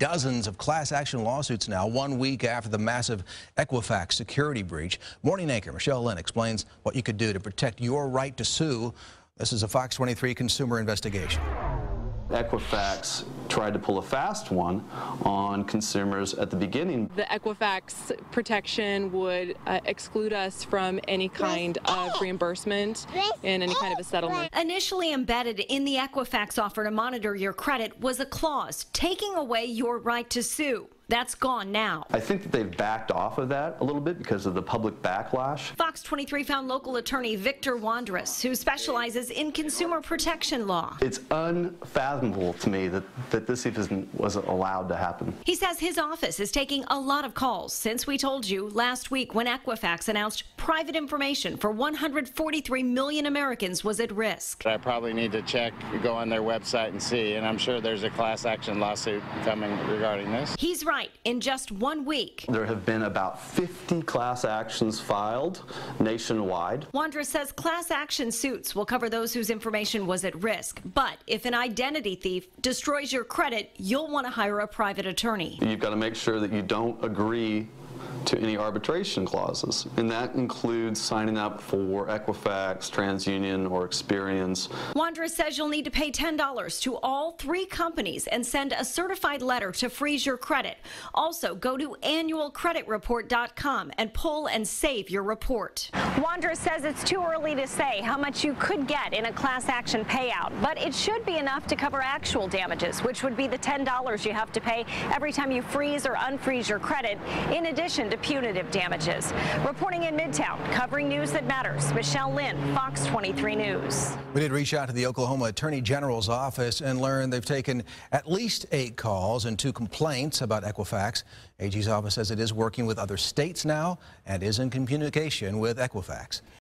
dozens of class action lawsuits now, 1 week after the massive Equifax security breach. Morning anchor Michelle Lynn explains what you could do to protect your right to sue. This is a Fox 23 consumer investigation. Equifax tried to pull a fast one on consumers at the beginning. The Equifax protection would exclude us from any kind of reimbursement and any kind of a settlement. Initially embedded in the Equifax offer to monitor your credit was a clause taking away your right to sue. That's gone now. I think that they've backed off of that a little bit because of the public backlash. Fox 23 found local attorney Victor Wandres, who specializes in consumer protection law. It's unfathomable to me that this even wasn't allowed to happen. He says his office is taking a lot of calls since we told you last week when Equifax announced private information for 143 million Americans was at risk. I probably need to go on their website and see, and I'm sure there's a class action lawsuit coming regarding this. He's right. In just 1 week, there have been about 50 class actions filed nationwide. Wandres says class action suits will cover those whose information was at risk. But if an identity thief destroys your credit, you'll want to hire a private attorney. You've got to make sure that you don't agree to any arbitration clauses, and that includes signing up for Equifax, TransUnion, or Experience. Wandres says you'll need to pay $10 to all 3 companies and send a certified letter to freeze your credit. Also, go to annualcreditreport.com and pull and save your report. Wandres says it's too early to say how much you could get in a class action payout, but it should be enough to cover actual damages, which would be the $10 you have to pay every time you freeze or unfreeze your credit, in addition to punitive damages. Reporting in Midtown, covering news that matters, Michelle Lynn, Fox 23 News. We did reach out to the Oklahoma Attorney General's office and learned they've taken at least 8 calls and 2 complaints about Equifax. AG's office says it is working with other states now and is in communication with Equifax.